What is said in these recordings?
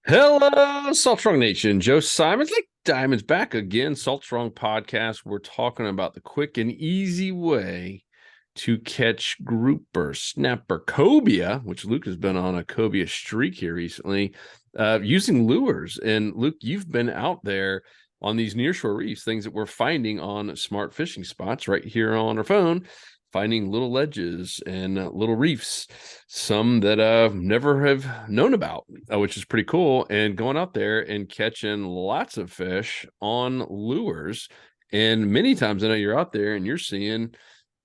Hello, Salt Strong Nation. Joe Simons, like Diamonds, back again. Salt Strong Podcast. We're talking about the quick and easy way to catch grouper, snapper, cobia, which Luke has been on a cobia streak here recently, using lures. And Luke, you've been out there on these nearshore reefs, things that we're finding on smart fishing spots right here on our phone, finding little ledges and little reefs, some that never have known about, which is pretty cool. And going out there and catching lots of fish on lures. And many times I know you're out there and you're seeing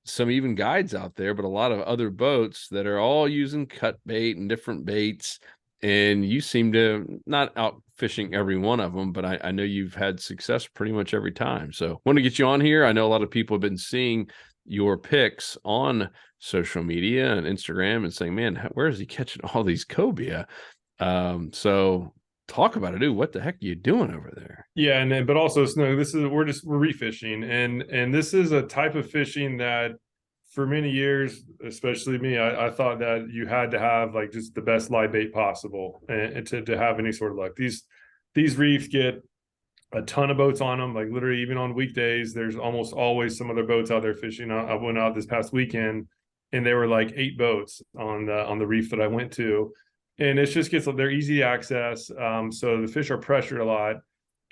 some even guides out there, but a lot of other boats that are all using cut bait and different baits. And you seem to not out fishing every one of them, but I know you've had success pretty much every time. So want to get you on here. I know a lot of people have been seeing your pics on social media and Instagram and saying, man, where is he catching all these cobia? So talk about it, dude. What the heck are you doing over there? Yeah, and then but also Snow, we're reef fishing, and this is a type of fishing that for many years, especially me, I thought that you had to have like just the best live bait possible and to have any sort of luck. These reefs get a ton of boats on them, like literally even on weekdays, there's almost always some other boats out there fishing. I went out this past weekend and there were like 8 boats on the reef that I went to. And it just they're easy access. So the fish are pressured a lot.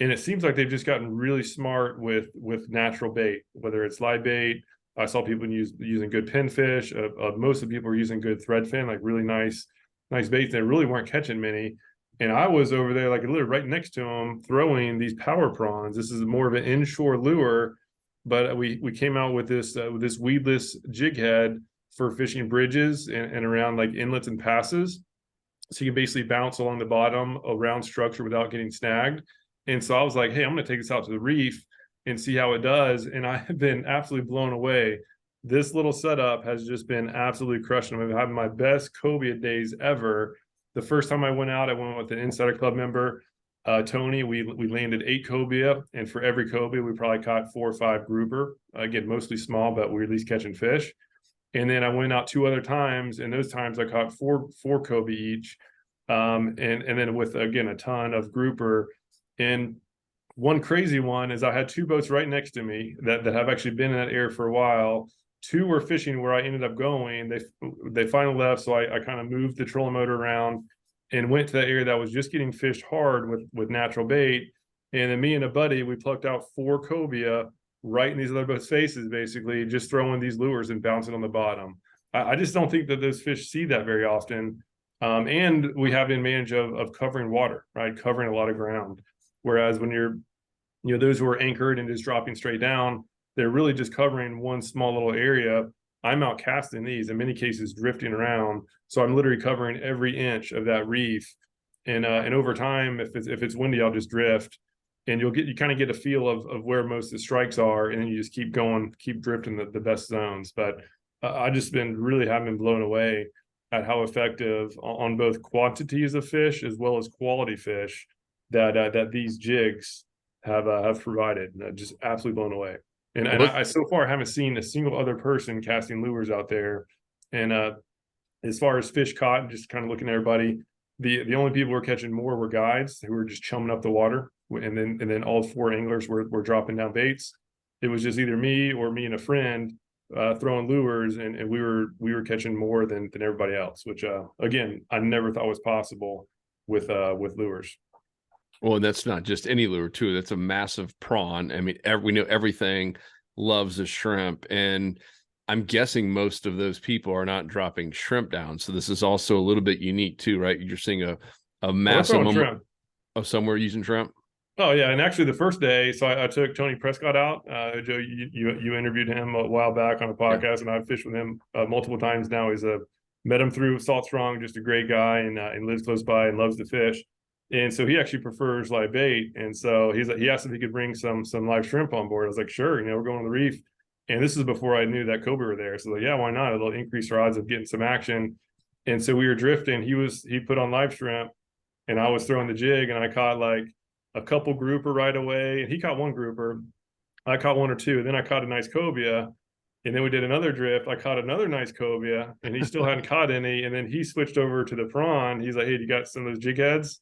And it seems like they've just gotten really smart with natural bait, whether it's live bait. I saw people using good pinfish. Most of the people are using good threadfin, like really nice baits. They really weren't catching many. And I was over there, like literally right next to them, throwing these power prawns. This is more of an inshore lure, but we came out with this weedless jig head for fishing bridges and around like inlets and passes. So you can basically bounce along the bottom around structure without getting snagged. And so I was like, hey, I'm going to take this out to the reef and see how it does. And I have been absolutely blown away. This little setup has just been absolutely crushing. I'm having my best cobia days ever. The first time I went with an Insider Club member, Tony. We landed 8 cobia, and for every cobia, we probably caught 4 or 5 grouper. Again, mostly small, but we were at least catching fish. And then I went out 2 other times, and those times I caught four cobia each, and then with again a ton of grouper. And one crazy one is I had 2 boats right next to me that have actually been in that area for a while. 2 were fishing where I ended up going. They finally left, so I kind of moved the trolling motor around and went to that area that was just getting fished hard with natural bait. And then me and a buddy, we plucked out 4 cobia right in these other boats' faces, basically just throwing these lures and bouncing on the bottom. I just don't think that those fish see that very often. And we have the advantage of covering water, right? Covering a lot of ground. Whereas when those who are anchored and just dropping straight down, they're really just covering one small little area. I'm out casting these, in many cases drifting around. So I'm literally covering every inch of that reef. And over time, if it's windy, I'll just drift. And you kind of get a feel of where most of the strikes are, and then you just keep going, keep drifting the best zones. But I just really have been blown away at how effective on both quantities of fish as well as quality fish that these jigs have provided. Just absolutely blown away. And I so far haven't seen a single other person casting lures out there. And as far as fish caught, just kind of looking at everybody, the only people who were catching more were guides who were just chumming up the water, and then all 4 anglers were dropping down baits. It was just either me and a friend throwing lures, and we were catching more than everybody else, which again I never thought was possible with lures. Well, and that's not just any lure too. That's a massive prawn. I mean, we know everything loves a shrimp, and I'm guessing most of those people are not dropping shrimp down. So this is also a little bit unique too, right? You're seeing a massive shrimp. of somewhere using shrimp. Oh yeah, and actually the first day, so I took Tony Prescott out. Joe, you interviewed him a while back on a Yeah. podcast, and I've fished with him multiple times now. He's met him through Salt Strong, just a great guy, and lives close by and loves to fish. And so he actually prefers live bait. And so he asked if he could bring some live shrimp on board. I was like, sure, we're going on the reef. And this is before I knew that cobia were there. So like, yeah, why not? It'll increase our odds of getting some action. And so we were drifting. He put on live shrimp, and I was throwing the jig, and I caught like a couple grouper right away. And he caught 1 grouper. I caught 1 or 2. Then I caught a nice cobia. And then we did another drift. I caught another nice cobia, and he still hadn't caught any. And then he switched over to the prawn. He's like, hey, you got some of those jig heads?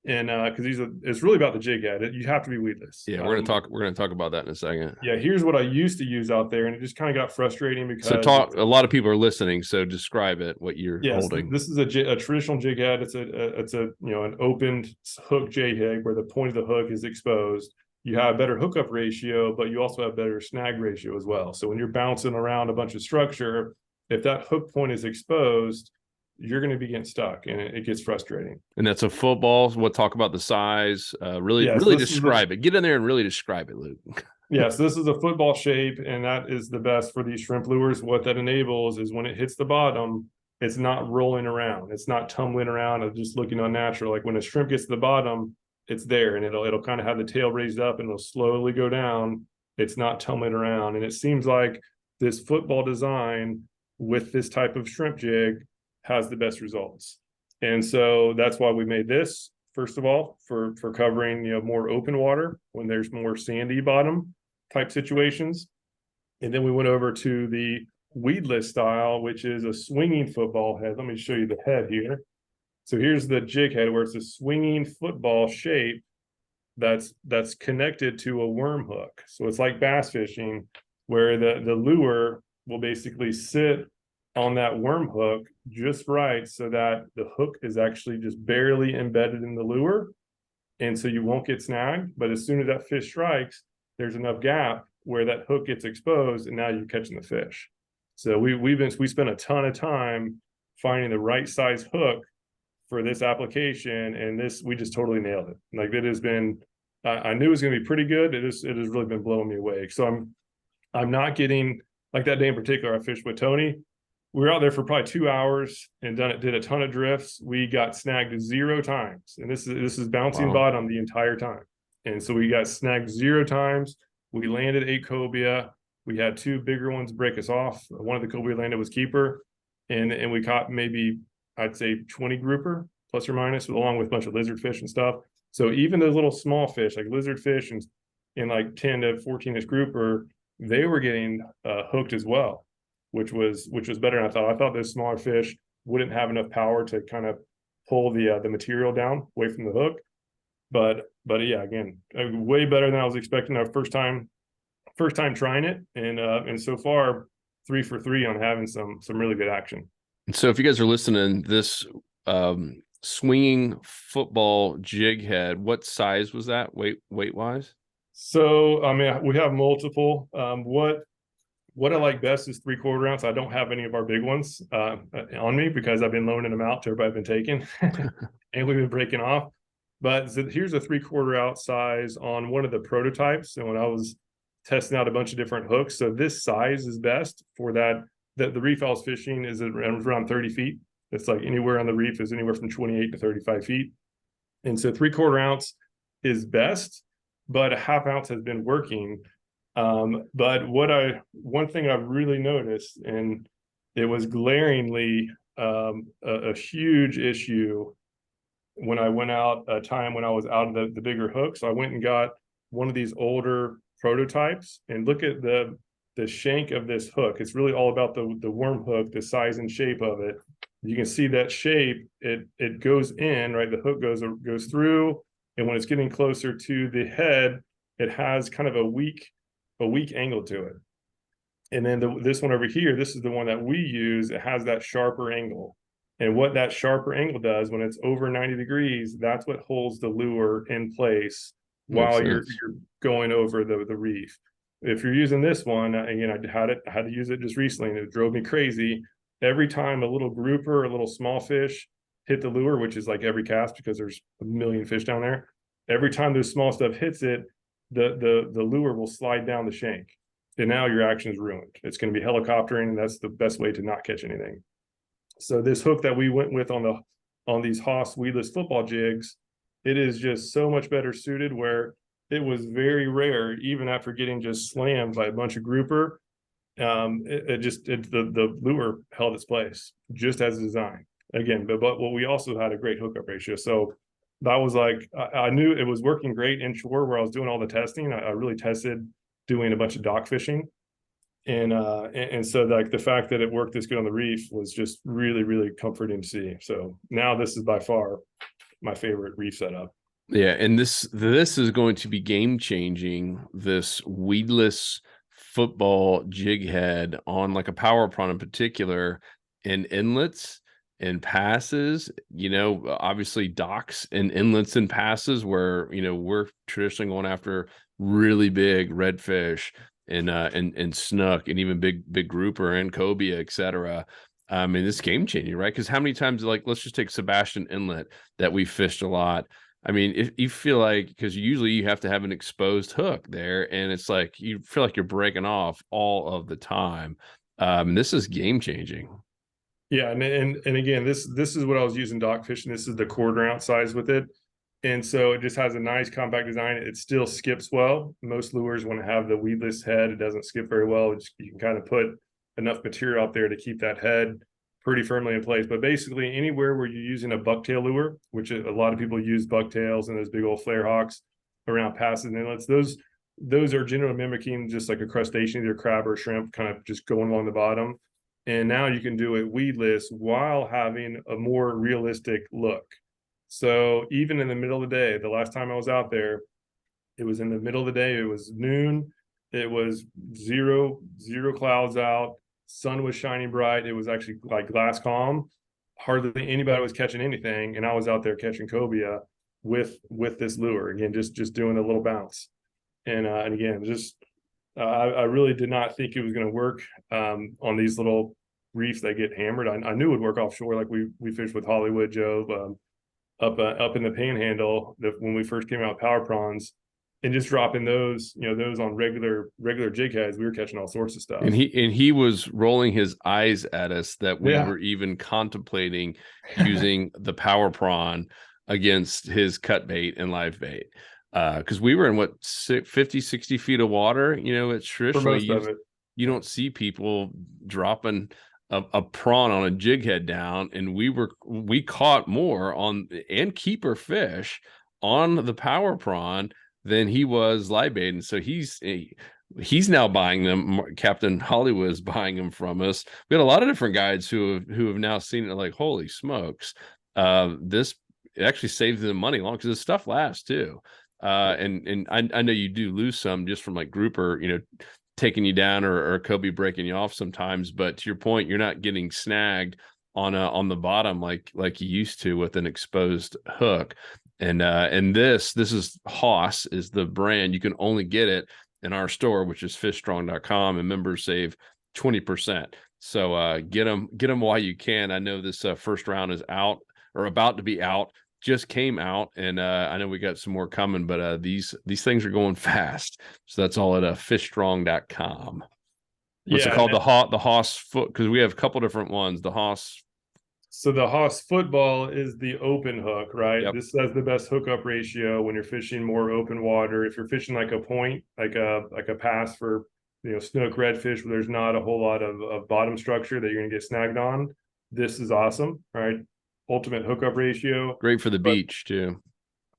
And because it's really about the jig head. You have to be weedless. Yeah, we're gonna talk about that in a second. Yeah, here's what I used to use out there, and it just kind of got frustrating So because a lot of people are listening, so describe it, what you're holding. this is a traditional jig head. It's a an opened hook jig head where the point of the hook is exposed. You have better hookup ratio, but you also have better snag ratio as well. So when you're bouncing around a bunch of structure, if that hook point is exposed, you're going to be getting stuck, and it gets frustrating. And that's a football. We'll talk about the size. Really describe it. Get in there and really describe it, Luke. Yes, this is a football shape, and that is the best for these shrimp lures. What that enables is when it hits the bottom, it's not rolling around. It's not tumbling around and just looking unnatural. Like when a shrimp gets to the bottom, it's there, and it'll kind of have the tail raised up, and it'll slowly go down. It's not tumbling around. And it seems like this football design with this type of shrimp jig has the best results. And so that's why we made this, first of all, for covering more open water when there's more sandy bottom type situations. And then we went over to the Weedless style, which is a swinging football head. Let me show you the head here. So here's the jig head where it's a swinging football shape that's connected to a worm hook. So it's like bass fishing, where the lure will basically sit on that worm hook just right, so that the hook is actually just barely embedded in the lure, and so you won't get snagged. But as soon as that fish strikes, there's enough gap where that hook gets exposed, and now you're catching the fish. So we spent a ton of time finding the right size hook for this application, and we just totally nailed it. Like, it has been, I knew it was going to be pretty good. It has really been blowing me away. So I'm not getting, like that day in particular, I fished with Tony. We were out there for probably 2 hours and did a ton of drifts. We got snagged 0 times, and this is bouncing bottom the entire time. And so we got snagged 0 times. We landed 8 cobia. We had 2 bigger ones break us off. One of the cobia landed was keeper, and we caught maybe, I'd say, 20 grouper plus or minus, along with a bunch of lizard fish and stuff. So even those little small fish like lizard fish and like 10 to 14-inch grouper, they were getting hooked as well, which was better than I thought. I thought those smaller fish wouldn't have enough power to kind of pull the material down away from the hook. But yeah, again, way better than I was expecting. Our first time trying it, and so far 3 for 3 on having some really good action. So if you guys are listening, this swinging football jig head, what size was that weight wise? So I mean, we have multiple. What I like best is 3/4 ounce. I don't have any of our big ones on me because I've been loaning them out to everybody I've been taking, and we've been breaking off. But here's a 3/4 ounce size on one of the prototypes. And when I was testing out a bunch of different hooks, so this size is best for that. The reef I was fishing is around 30 feet. It's like anywhere on the reef is anywhere from 28 to 35 feet. And so 3/4 ounce is best, but a 1/2 ounce has been working. But one thing I've really noticed, and it was glaringly a huge issue when I went out a time when I was out of the bigger hook. So I went and got one of these older prototypes, and look at the shank of this hook. It's really all about the worm hook, the size and shape of it. You can see that shape, it goes in, right? The hook goes through, and when it's getting closer to the head, it has kind of a weak angle to it. And then this one over here, this is the one that we use. It has that sharper angle. And what that sharper angle does when it's over 90 degrees, that's what holds the lure in place while you're going over the reef. If you're using this one, again, I had to use it just recently, and it drove me crazy. Every time a little grouper or a little small fish hit the lure, which is like every cast because there's a million fish down there, every time this small stuff hits it, the lure will slide down the shank, and now your action is ruined. It's going to be helicoptering, and that's the best way to not catch anything. So this hook that we went with on these Haas Weedless football jigs, it is just so much better suited, where it was very rare, even after getting just slammed by a bunch of grouper, the lure held its place just as designed. Again, but what we also had a great hookup ratio. So that was like, I knew it was working great inshore where I was doing all the testing. I really tested doing a bunch of dock fishing. And so like the fact that it worked this good on the reef was just really, really comforting to see. So now this is by far my favorite reef setup. Yeah, and this is going to be game changing. This weedless football jig head on like a power prawn in particular, in inlets and passes. Obviously docks and inlets and passes where we're traditionally going after really big redfish and snook and even big grouper and cobia, etc. I mean, this game changing, right? Because how many times, like, let's just take Sebastian Inlet that we fished a lot. I mean, if you feel like, because usually you have to have an exposed hook there, and it's like you feel like you're breaking off all of the time. This is game changing. Yeah, and again, this is what I was using dock fishing. This is the quarter ounce size with it, and so it just has a nice compact design. It still skips well. Most lures want to have the weedless head. It doesn't skip very well. You can kind of put enough material out there to keep that head pretty firmly in place. But basically, anywhere where you're using a bucktail lure, which a lot of people use bucktails and those big old flare hawks around passes and inlets, those are generally mimicking just like a crustacean, either crab or shrimp, kind of just going along the bottom. And now you can do it weedless while having a more realistic look. So even in the middle of the day, the last time I was out there, it was in the middle of the day. It was noon. It was zero clouds out. Sun was shining bright. It was actually like glass calm. Hardly anybody was catching anything, and I was out there catching cobia with this lure. Again, just doing a little bounce. And again, just I really did not think it was going to work on these little reefs that get hammered. I knew it would work offshore, like we fished with Hollywood Joe up in the Panhandle when we first came out power prawns, and just dropping those on regular jig heads. We were catching all sorts of stuff. And he was rolling his eyes at us that we Yeah. were even contemplating using the power prawn against his cut bait and live bait. Because we were in 50, 60 feet of water. It's For traditionally most of it. you don't see people dropping a prawn on a jig head down, and we caught more on and keeper fish on the power prawn than he was live bait. And so he's now buying them. Captain Hollywood is buying them from us. We had a lot of different guides who have now seen it, like, holy smokes, this it actually saves them money long, because the stuff lasts too. And I know you do lose some just from like grouper, taking you down, or Kobe breaking you off sometimes. But to your point, you're not getting snagged on the bottom like you used to with an exposed hook. And this is Hoss is the brand. You can only get it in our store, which is fishstrong.com, and members save 20%. So get them while you can. I know this first round is out, or about to be out, just came out, and I know we got some more coming, but these things are going fast. So that's all at fishstrong.com. What's it called? The Hoss foot, because we have a couple different ones. The Hoss. So the Hoss football is the open hook, right? Yep. This has the best hookup ratio when you're fishing more open water. If you're fishing like a point, like a pass for snook, redfish, where there's not a whole lot of bottom structure that you're gonna get snagged on, this is awesome, right? Ultimate hookup ratio. Great for the beach too.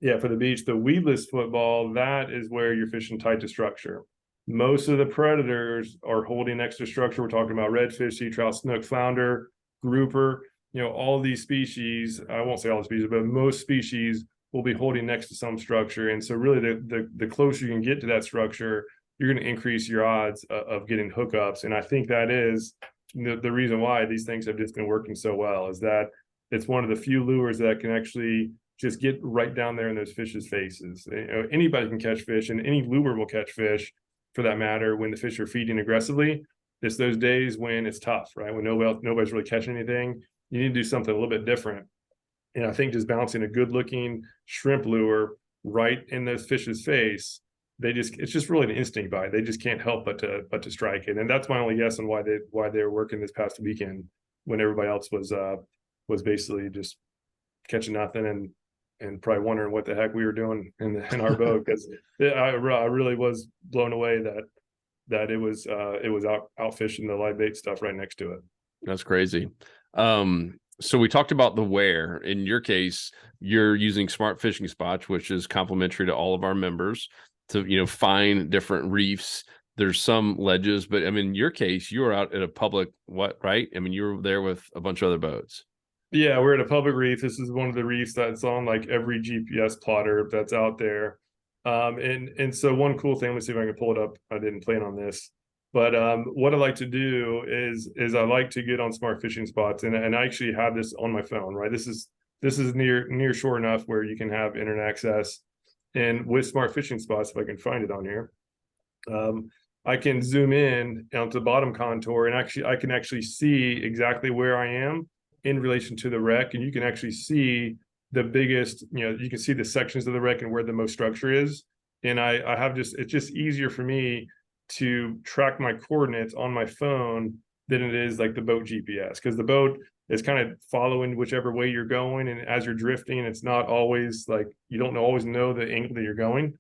Yeah, for the beach. The weedless football, that is where you're fishing tight to structure. Most of the predators are holding next to structure. We're talking about redfish, sea trout, snook, flounder, grouper. All these species, I won't say all the species, but most species will be holding next to some structure. And so really the closer you can get to that structure, you're going to increase your odds of getting hookups. And I think that is the reason why these things have just been working so well, is that it's one of the few lures that can actually just get right down there in those fish's faces. Anybody can catch fish, and any lure will catch fish for that matter when the fish are feeding aggressively. It's those days when it's tough, right? When nobody's really catching anything. You need to do something a little bit different. And I think just bouncing a good looking shrimp lure right in those fish's face, it's just really an instinct bite. They just can't help but to strike it. And that's my only guess on why they were working this past weekend when everybody else was basically just catching nothing and probably wondering what the heck we were doing in our boat, because I really was blown away that it was out fishing the live bait stuff right next to it. That's crazy. So we talked about the wear. In your case, you're using Smart Fishing Spots, which is complimentary to all of our members, to find different reefs. There's some ledges, but I mean, in your case, you were out at a public right? I mean, you were there with a bunch of other boats. Yeah, we're at a public reef. This is one of the reefs that's on like every GPS plotter that's out there. And so one cool thing, let's see if I can pull it up. I didn't plan on this, but what I like to do is I like to get on smart fishing spots, and I actually have this on my phone, right? This is near shore enough where you can have internet access, and with smart fishing spots, if I can find it on here, um, I can zoom in onto the bottom contour, and actually I can actually see exactly where I am in relation to the wreck, and you can actually see the biggest, you can see the sections of the wreck and where the most structure is. And I have just, it's just easier for me to track my coordinates on my phone than it is like the boat GPS, because the boat is kind of following whichever way you're going, and as you're drifting, it's not always like, you don't always know the angle that you're going.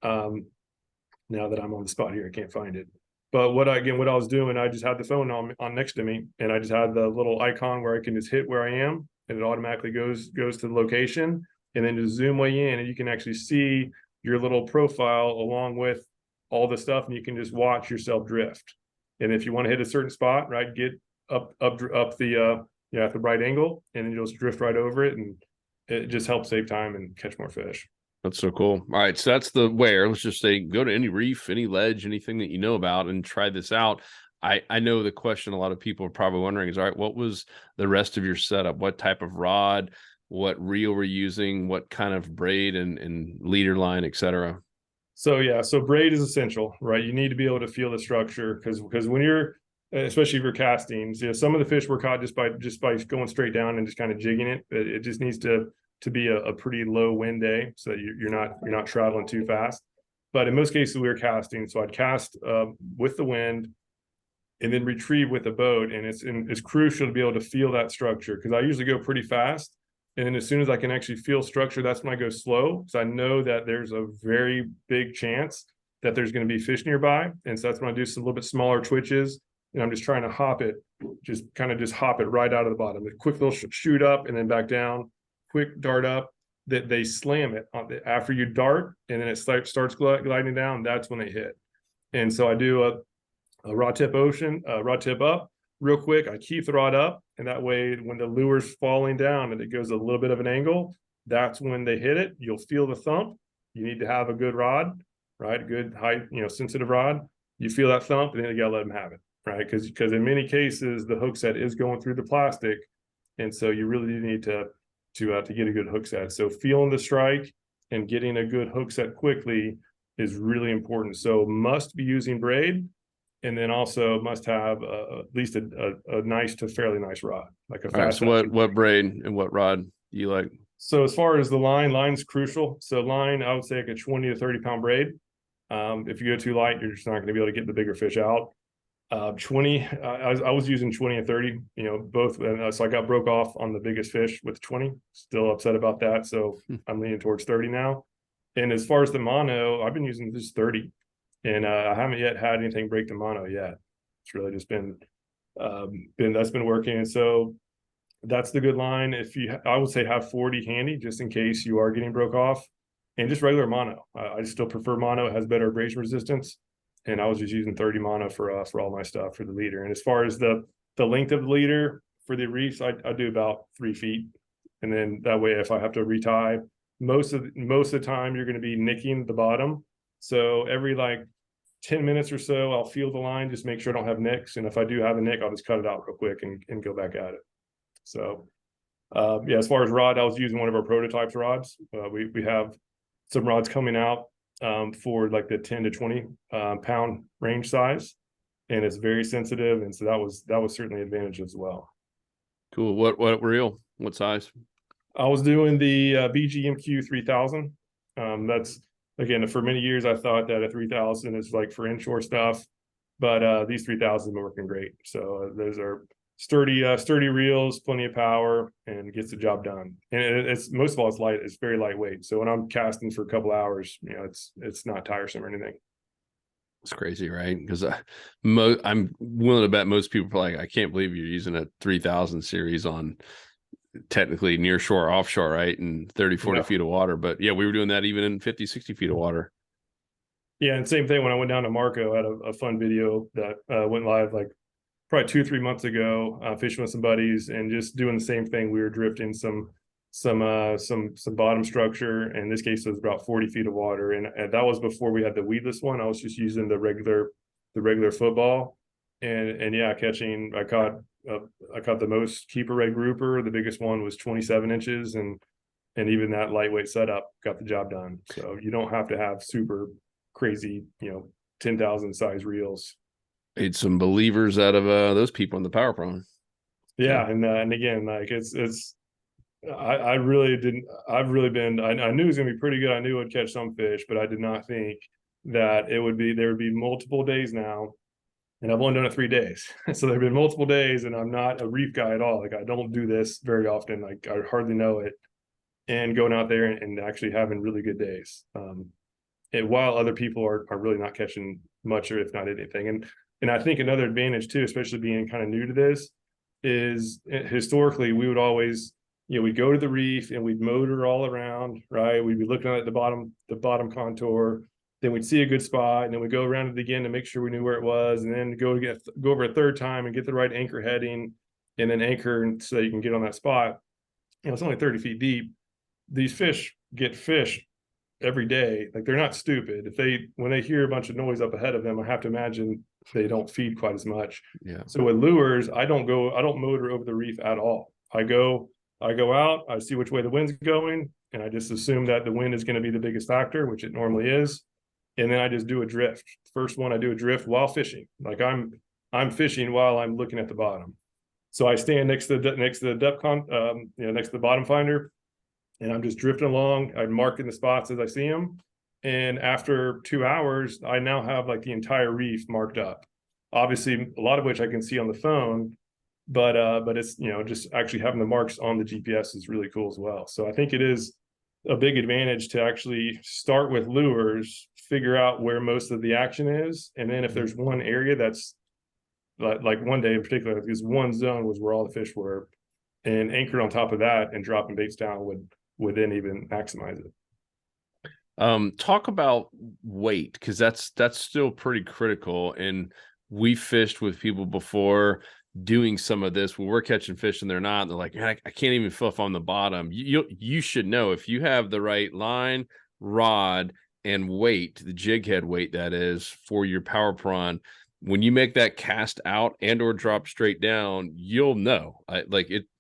Now that I'm on the spot here, I can't find it. But what I was doing, I just had the phone on next to me, and I just had the little icon where I can just hit where I am, and it automatically goes to the location, and then just zoom way in, and you can actually see your little profile along with all the stuff, and you can just watch yourself drift. And if you want to hit a certain spot, right, get up the at the right angle, and then you'll just drift right over it, and it just helps save time and catch more fish. That's so cool. All right, so that's the where. Let's just say go to any reef, any ledge, anything that you know about, and try this out. I know the question a lot of people are probably wondering is, all right, what was the rest of your setup? What type of rod? What reel we're using? What kind of braid and leader line, etc. So yeah, so braid is essential, right? You need to be able to feel the structure, because when you're, especially if you're casting, some of the fish were caught just by going straight down and just kind of jigging it. It just needs to be a pretty low wind day, so you're not traveling too fast. But in most cases we were casting, so I'd cast with the wind and then retrieve with the boat, and it's crucial to be able to feel that structure, because I usually go pretty fast, and then as soon as I can actually feel structure, that's when I go slow, because I know that there's a very big chance that there's going to be fish nearby, and so that's when I do some little bit smaller twitches, and I'm just trying to hop it, just hop it right out of the bottom, a quick little shoot up and then back down, quick dart up. That they slam it after you dart, and then it starts gliding down. That's when they hit. And so I do a rod tip up real quick. I keep the rod up, and that way when the lure's falling down and it goes a little bit of an angle, that's when they hit it. You'll feel the thump. You need to have a good rod, right? Good high, sensitive rod. You feel that thump, and then you gotta let them have it, right? Because in many cases the hook set is going through the plastic, and so you really need to get a good hook set. So feeling the strike and getting a good hook set quickly is really important. So must be using braid, and then also must have at least a nice to fairly nice rod, like a fast. Right, so what braid and what rod do you like? So as far as the line's crucial. So line, I would say like a 20 to 30 pound braid. If you go too light, you're just not going to be able to get the bigger fish out. 20, I was using 20 and 30, both. So I got broke off on the biggest fish with 20, still upset about that. So I'm leaning towards 30 now. And as far as the mono, I've been using just 30, and I haven't yet had anything break the mono yet. It's really just been that's been working. And so that's the good line. I would say have 40 handy just in case you are getting broke off, and just regular mono. I still prefer mono. It has better abrasion resistance. And I was just using 30 mono for all my stuff for the leader. And as far as the length of the leader for the reefs, I do about 3 feet. And then that way, if I have to retie, most of the time you're going to be nicking the bottom. So every like 10 minutes or so, I'll feel the line, just make sure I don't have nicks. And if I do have a nick, I'll just cut it out real quick and go back at it. So yeah, as far as rod, I was using one of our prototypes rods. We have some rods coming out for like the 10 to 20 pound range size, and it's very sensitive, and so that was certainly an advantage as well. Cool. What reel? What size? I was doing the BGMQ 3000. That's, again, for many years I thought that a 3000 is like for inshore stuff, but these 3000s have been working great. So those are sturdy reels, plenty of power, and gets the job done. And it's most of all, it's very lightweight. So when I'm casting for a couple hours, it's not tiresome or anything. It's crazy, right? Because I'm willing to bet most people are like, I can't believe you're using a 3000 series on technically near shore, offshore, right? And 30, 40 feet of water. But yeah, we were doing that even in 50, 60 feet of water. Yeah, and same thing when I went down to Marco. I had a fun video that went live like probably 2 or 3 months ago, fishing with some buddies and just doing the same thing. We were drifting some bottom structure. In this case, it was about 40 feet of water, and that was before we had the weedless one. I was just using the regular football, and yeah, catching. I caught the most keeper red grouper. The biggest one was 27 inches, and even that lightweight setup got the job done. So you don't have to have super crazy, 10,000 size reels. Made some believers out of those people in the power prawn. Yeah, and again, like it's I really didn't. I've really been. I knew it was going to be pretty good. I knew I'd catch some fish, but I did not think that it would be. There would be multiple days now, and I've only done it 3 days. So there've been multiple days, and I'm not a reef guy at all. Like I don't do this very often. Like I hardly know it, and going out there and actually having really good days. And while other people are really not catching much or if not anything, and I think another advantage too, especially being kind of new to this, is historically we would always we'd go to the reef and we'd motor all around, right? We'd be looking at the bottom contour, then we'd see a good spot, and then we'd go around it again to make sure we knew where it was, and then go over a third time and get the right anchor heading, and then anchor so that you can get on that spot. It's only 30 feet deep. These fish get fished every day. Like they're not stupid. When they hear a bunch of noise up ahead of them, I have to imagine they don't feed quite as much. Yeah. So with lures, I don't motor over the reef at all. I go out, I see which way the wind's going, and I just assume that the wind is going to be the biggest factor, which it normally is. And then I just do a drift. First one, I do a drift while fishing. Like I'm fishing while I'm looking at the bottom. So I stand next to the depth next to the bottom finder, and I'm just drifting along. I'm marking the spots as I see them. And after 2 hours, I now have like the entire reef marked up. Obviously, a lot of which I can see on the phone, but it's just actually having the marks on the GPS is really cool as well. So I think it is a big advantage to actually start with lures, figure out where most of the action is, and then if there's one area that's like one day in particular, because one zone was where all the fish were, and anchored on top of that and dropping baits down would then even maximize it. Talk about weight, because that's still pretty critical. And we fished with people before doing some of this where we're catching fish and they're not. And they're like, I can't even feel if I'm on the bottom. You should know if you have the right line, rod, and weight, the jig head weight that is for your power prawn. When you make that cast out and or drop straight down, you'll know.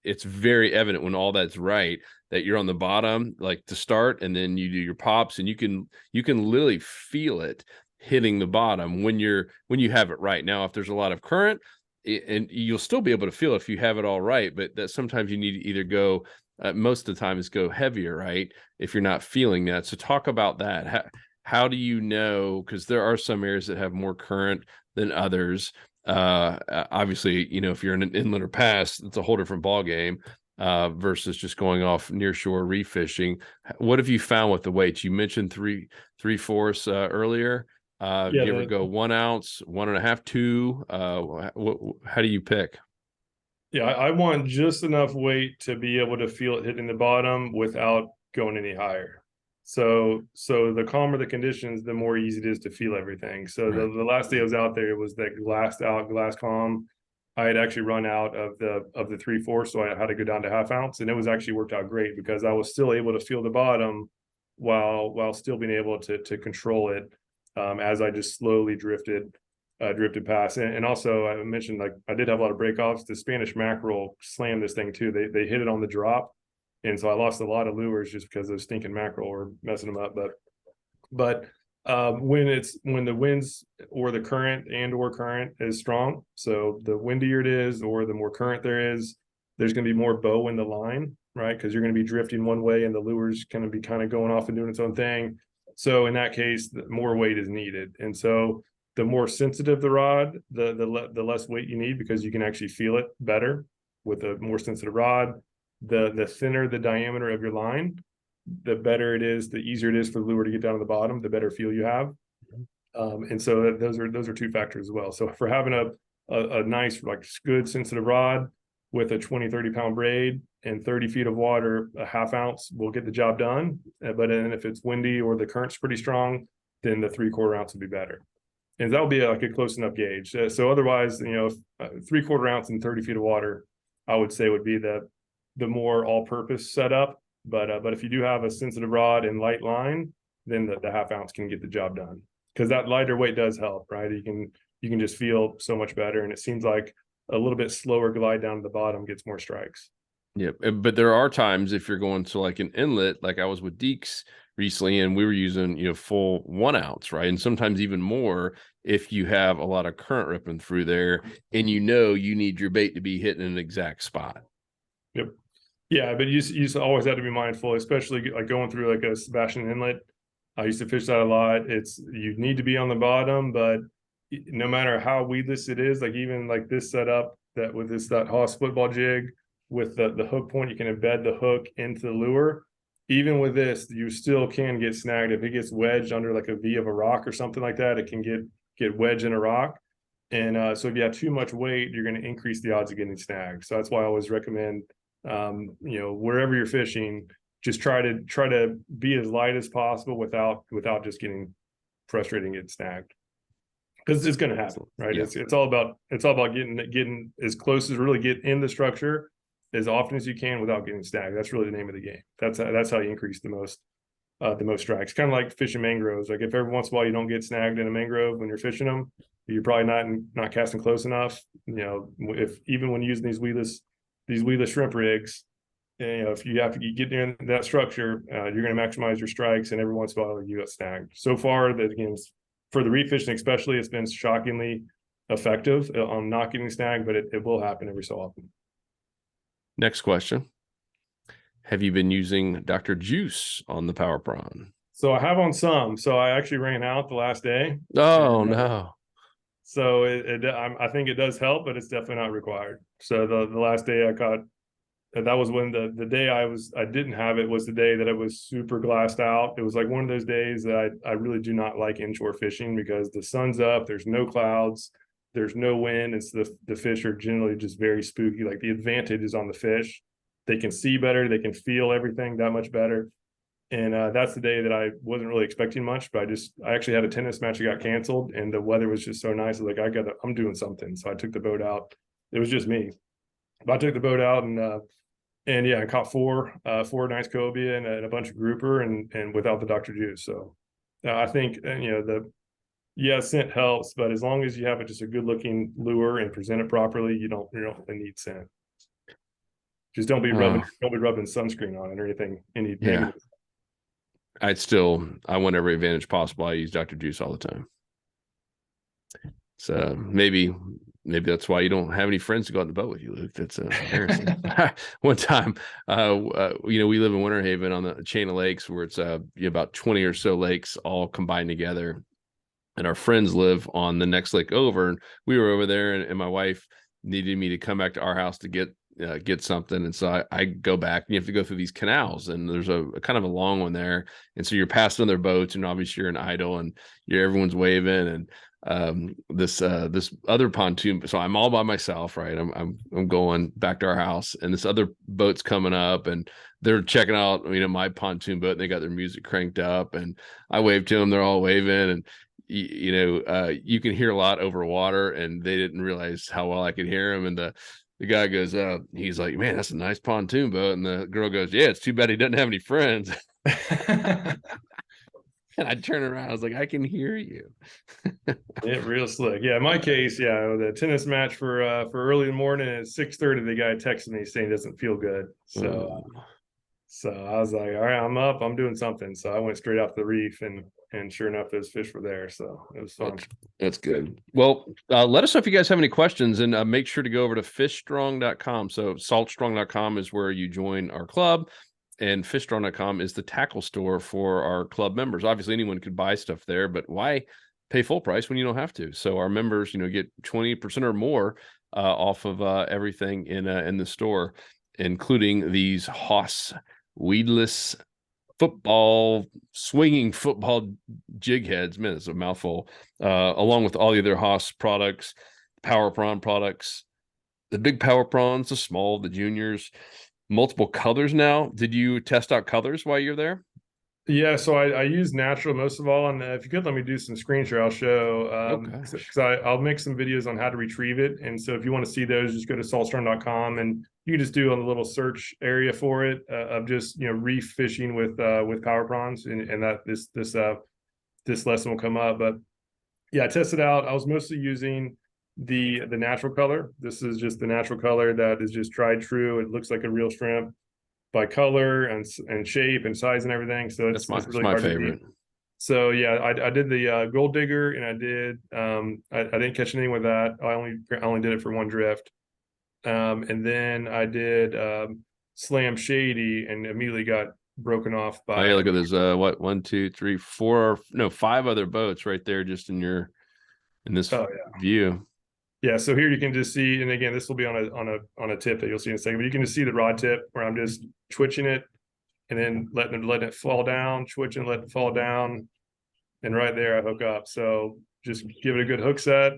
It's very evident when all that's right that you're on the bottom, like to start, and then you do your pops, and you can literally feel it hitting the bottom when you have it right. Now, if there's a lot of current, and you'll still be able to feel it if you have it all right, but that sometimes you need to either go, most of the time is go heavier, right? If you're not feeling that. So talk about that. How do you know? Because there are some areas that have more current than others. Obviously, if you're in an inlet or pass, it's a whole different ball game versus just going off near shore reef fishing. What have you found with the weights? You mentioned 3/4 earlier. Do you ever go 1 ounce, 1.5, 2? How do you pick? Yeah, I want just enough weight to be able to feel it hitting the bottom without going any higher. So the calmer the conditions, the more easy it is to feel everything. So right. The last day I was out there, it was that glass calm. I had actually run out of the 3/4, so I had to go down to 1/2 ounce, and it was actually worked out great because I was still able to feel the bottom while still being able to control it as I just slowly drifted past. And also I mentioned, like, I did have a lot of breakoffs. The Spanish mackerel slammed this thing too. They hit it on the drop. And so I lost a lot of lures just because those stinking mackerel were messing them up. But when the winds or the current is strong, so the windier it is or the more current there's going to be more bow in the line, right? Because you're going to be drifting one way and the lure's going to be kind of going off and doing its own thing. So in that case, more weight is needed. And so the more sensitive the rod, the less weight you need, because you can actually feel it better with a more sensitive rod. The thinner the diameter of your line, the better it is, the easier it is for the lure to get down to the bottom, the better feel you have. And so those are two factors as well. So for having a nice, like, good sensitive rod with a 20-30 pound braid and 30 feet of water, a 1/2 ounce will get the job done. But then if it's windy or the current's pretty strong, then the 3/4 ounce would be better. and that'll be like a close enough gauge. So otherwise, 3/4 ounce in 30 feet of water, I would say would be the more all-purpose setup. But if you do have a sensitive rod and light line, then the half ounce can get the job done, because that lighter weight does help, right? You can just feel so much better, and it seems like a little bit slower glide down to the bottom gets more strikes. Yep. But there are times if you're going to like an inlet, like I was with Deeks recently, and we were using, full 1 ounce, right? And sometimes even more if you have a lot of current ripping through there and you need your bait to be hitting an exact spot. Yep. Yeah, but you always have to be mindful, especially like going through like a Sebastian Inlet. I used to fish that a lot. You need to be on the bottom, but no matter how weedless it is, like even like this setup that with that Haas football jig with the hook point, you can embed the hook into the lure. Even with this, you still can get snagged. If it gets wedged under like a V of a rock or something like that, it can get wedged in a rock. And so if you have too much weight, you're going to increase the odds of getting snagged. So that's why I always recommend, wherever you're fishing, just try to be as light as possible without just getting frustrated and getting snagged, because it's going to happen, right? Yeah. It's all about getting as close as really get in the structure as often as you can without getting snagged. That's really the name of the game. That's how you increase the most strikes. Kind of like fishing mangroves. Like if every once in a while you don't get snagged in a mangrove when you're fishing them, you're probably not casting close enough. If even when using these weedless shrimp rigs, if you have to get in that structure, you're going to maximize your strikes, and every once in a while you get snagged. So far, that again, for the reef fishing especially, it's been shockingly effective on not getting snagged, but it will happen every so often. Next question. Have you been using Dr. Juice on the Power Prawn? So I have on some. So I actually ran out the last day. Oh, no. So I think it does help, but it's definitely not required. So the last day I caught, that was when the day I didn't have it was the day that it was super glassed out. It was like one of those days that I really do not like inshore fishing, because the sun's up, there's no clouds, there's no wind. It's the fish are generally just very spooky. Like the advantage is on the fish. They can see better, they can feel everything that much better. And that's the day that I wasn't really expecting much, but I actually had a tennis match that got canceled, and the weather was just so nice. I was like, I'm doing something. So I took the boat out. It was just me. But I took the boat out and yeah, I caught four nice cobia and a bunch of grouper and without the Dr. Juice. So I think, scent helps, but as long as you have just a good looking lure and present it properly, you don't really need scent. Just don't be rubbing sunscreen on it or anything. Yeah. I want every advantage possible. I use Dr. Juice all the time. So maybe that's why you don't have any friends to go on the boat with you, Luke. That's embarrassing. One time, we live in Winter Haven on the chain of lakes where it's about 20 or so lakes all combined together. And our friends live on the next lake over. And we were over there, and my wife needed me to come back to our house to get something. And so I go back, and you have to go through these canals, and there's a kind of a long one there. And so you're passing their boats, and obviously you're an idle, and everyone's waving. And this other pontoon, so I'm all by myself, right? I'm going back to our house, and this other boat's coming up, and they're checking out, my pontoon boat, and they got their music cranked up, and I waved to them, they're all waving, and you can hear a lot over water, and they didn't realize how well I could hear them. And the guy goes, he's like, man, that's a nice pontoon boat. And the girl goes, yeah, it's too bad he doesn't have any friends. And I turn around, I was like, I can hear you. Yeah, real slick. Yeah, in my case, the tennis match for early in the morning at 6:30, the guy texted me saying he doesn't feel good. So I was like, all right, I'm up, I'm doing something. So I went straight off the reef, and sure enough, those fish were there. So it was fun. That's good. Well, let us know if you guys have any questions, and make sure to go over to fishstrong.com. So saltstrong.com is where you join our club, and fishstrong.com is the tackle store for our club members. Obviously, anyone could buy stuff there, but why pay full price when you don't have to? So our members, get 20% or more off of everything in the store, including these Haas Weedless swinging football jig heads. Man, it's a mouthful. Along with all the other Haas products, Power Prawn products, the big Power Prawns, the small, the juniors, multiple colors now. Did you test out colors while you're there? Yeah, so I use natural most of all, and if you could let me do some screen share, I'll show. Oh Because gosh. I'll make some videos on how to retrieve it, and so if you want to see those, just go to saltstrong.com, and you can just do a little search area for it of just reef fishing with power prawns, and that this lesson will come up. But yeah, I tested out. I was mostly using the natural color. This is just the natural color that is just tried true. It looks like a real shrimp by color and shape and size and everything. So it's That's really my hard to beat. favorite. So yeah, I did the gold digger, and I did I didn't catch anything with that. I only did it for one drift. And then I did slam shady and immediately got broken off Oh yeah, by. look at this. What, one, two, three, four, no, five other boats right there just in this Oh yeah. view. Yeah, so here you can just see, and again, this will be on a tip that you'll see in a second, but you can just see the rod tip where I'm just twitching it and then letting it fall down, twitching, letting it fall down, and right there I hook up. So just give it a good hook set.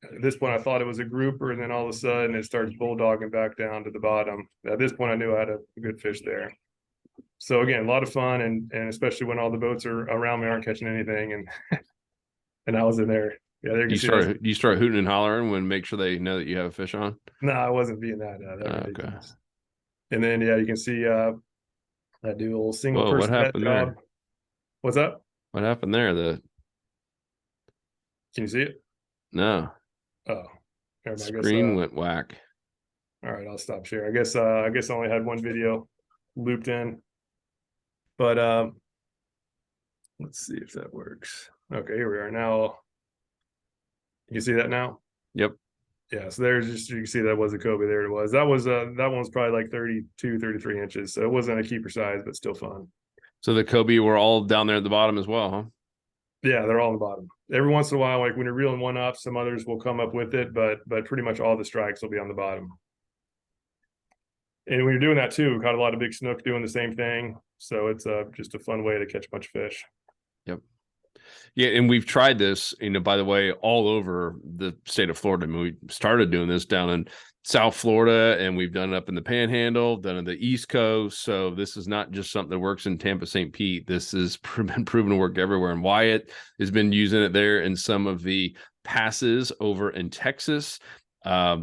At this point, I thought it was a grouper, and then all of a sudden it starts bulldogging back down to the bottom. At this point, I knew I had a good fish there. So again, a lot of fun, and especially when all the boats are around me aren't catching anything, and I was in there. Yeah, there you can see that's. You start hooting and hollering when make sure they know that you have a fish on. No, I wasn't being that Okay. ridiculous. And then yeah, you can see I do a little single Whoa, what person net happened job. there? What's up? What happened there? Can you see it? No, Oh, never mind. I guess screen went whack. all right, I'll stop share. I guess I only had one video looped in. But let's see if that works. Okay, here we are now. You can see that now? Yep. Yeah, so there's just, you can see that was a Cobia. There it was. That one was probably like 32, 33 inches. So it wasn't a keeper size, but still fun. So the Cobia were all down there at the bottom as well, huh? Yeah, they're all on the bottom. Every once in a while, like when you're reeling one up, some others will come up with it, but pretty much all the strikes will be on the bottom. And when you're doing that too, we caught a lot of big snook doing the same thing. So it's just a fun way to catch a bunch of fish. Yep. Yeah, and we've tried this, by the way, all over the state of Florida. I mean, we started doing this down in South Florida, and we've done it up in the Panhandle, done in the East Coast. So this is not just something that works in Tampa, St. Pete. This has been proven to work everywhere. And Wyatt has been using it there in some of the passes over in Texas.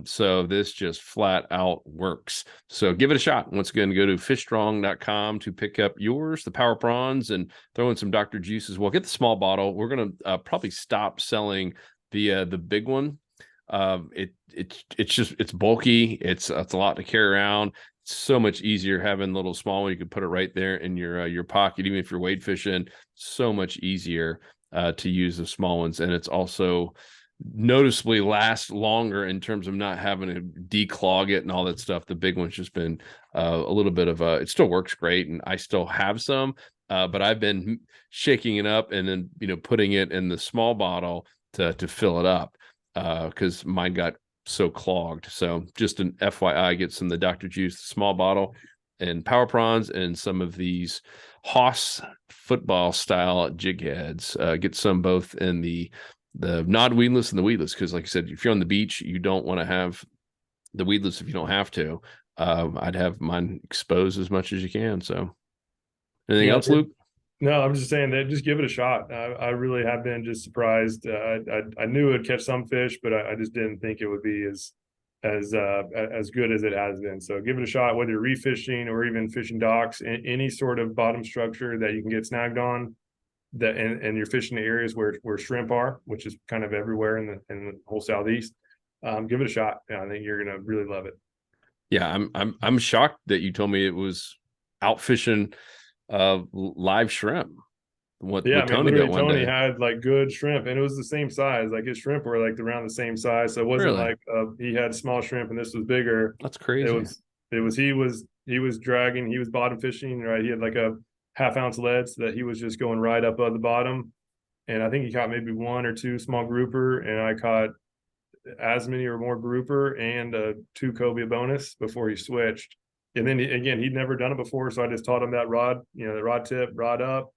So this just flat out works. So give it a shot. Once again, go to fishstrong.com to pick up yours, the power prawns, and throw in some Dr. Juice as well. Get the small bottle. We're going to probably stop selling the big one. It's bulky. It's a lot to carry around. It's so much easier having a little small one. You can put it right there in your pocket, even if you're wade fishing. So much easier to use the small ones, and it's also noticeably last longer in terms of not having to declog it and all that stuff. The big one's just been a little bit of it still works great, and I still have some, but I've been shaking it up and then putting it in the small bottle to fill it up because mine got so clogged. So just an FYI, get some of the Dr. Juice, the small bottle, and power prawns, and some of these Haas football style jig heads. Get some both in the non-weedless and the weedless, because like I said, if you're on the beach, you don't want to have the weedless if you don't have to. I'd have mine exposed as much as you can. So anything else, Luke? No, I'm just saying that just give it a shot. I really have been just surprised. I knew it'd catch some fish, but I just didn't think it would be as good as it has been. So give it a shot, whether you're reef fishing or even fishing docks, any sort of bottom structure that you can get snagged on. That and you're fishing the areas where shrimp are, which is kind of everywhere in the whole southeast. Give it a shot. Yeah, I think you're gonna really love it. Yeah, I'm shocked that you told me it was out fishing live shrimp. What Tony got one Tony day. had like good shrimp, and it was the same size. Like his shrimp were like around the same size, so it wasn't Really? like he had small shrimp and this was bigger. That's crazy. He was dragging, he was bottom fishing, right? He had like a half-ounce lead, so that he was just going right up at the bottom. And I think he caught maybe one or two small grouper, and I caught as many or more grouper and 2 Cobia bonus before he switched. And then again, he'd never done it before, so I just taught him that rod, the rod tip, rod up,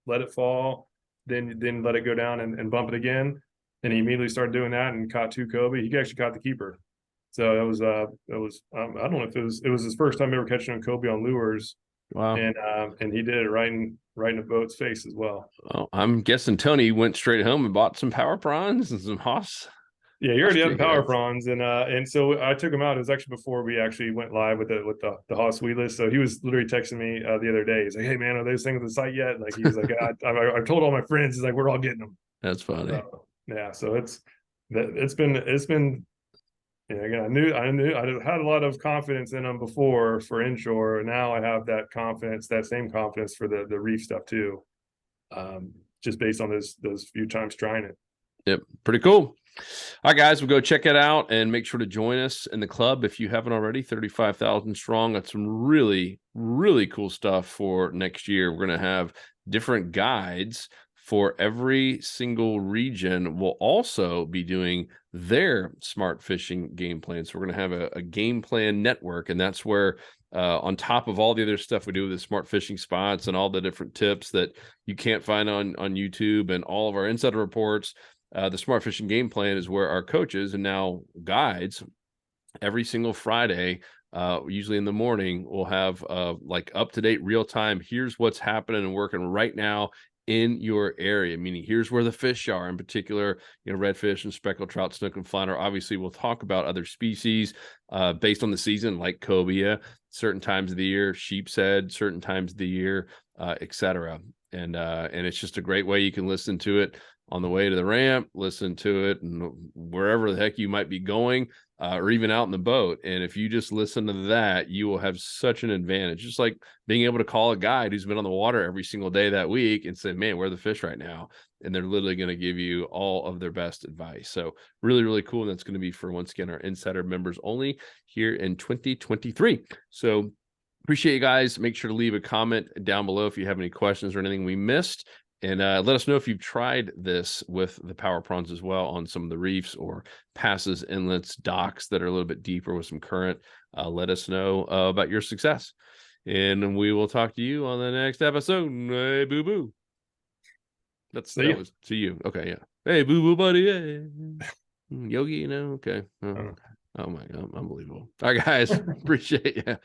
let it fall, then let it go down and bump it again. And he immediately started doing that and caught 2 Cobia. He actually caught the keeper. So it was I don't know if it was his first time ever catching a Cobia on lures. Wow. And he did it right right in the boat's face as well. Well, I'm guessing Tony went straight home and bought some power prawns and some Haas. Yeah, you already had the power Heads. prawns, and so I took him out. It was actually before we actually went live with the Haas Weedless. So he was literally texting me the other day. He's like, "Hey man, are those things on the site yet?" Like he's like, "I told all my friends." He's like, "We're all getting them." That's funny. Yeah, so it's been. Yeah, again, I knew I had a lot of confidence in them before for inshore, and now I have that confidence, that same confidence for the reef stuff too. Just based on those few times trying it. Yep, pretty cool. All right, guys, we'll go check it out and make sure to join us in the club if you haven't already. 35,000 strong. That's some really, really cool stuff for next year. We're going to have different guides for every single region. We'll also be doing their smart fishing game plan. So we're going to have a game plan network, and that's where on top of all the other stuff we do with the smart fishing spots and all the different tips that you can't find on YouTube and all of our insider reports, the smart fishing game plan is where our coaches and now guides every single Friday, usually in the morning, will have like up-to-date real-time, here's what's happening and working right now in your area, meaning here's where the fish are, in particular, redfish and speckled trout, snook and flounder. Obviously, we'll talk about other species based on the season, like cobia, certain times of the year, sheep's head, certain times of the year, etc. And it's just a great way you can listen to it on the way to the ramp, listen to it, and wherever the heck you might be going, or even out in the boat. And if you just listen to that, you will have such an advantage. Just like being able to call a guide who's been on the water every single day that week and say, man, where are the fish right now? And they're literally going to give you all of their best advice. So really, really cool. And that's going to be for, once again, our insider members only here in 2023. So appreciate you guys. Make sure to leave a comment down below if you have any questions or anything we missed. And let us know if you've tried this with the power prawns as well on some of the reefs or passes, inlets, docks that are a little bit deeper with some current. Let us know about your success. And we will talk to you on the next episode. Hey, boo-boo. That was to you. Okay, yeah. Hey, boo-boo, buddy. Hey. Yogi, Okay. Oh my God. Unbelievable. All right, guys. Appreciate you.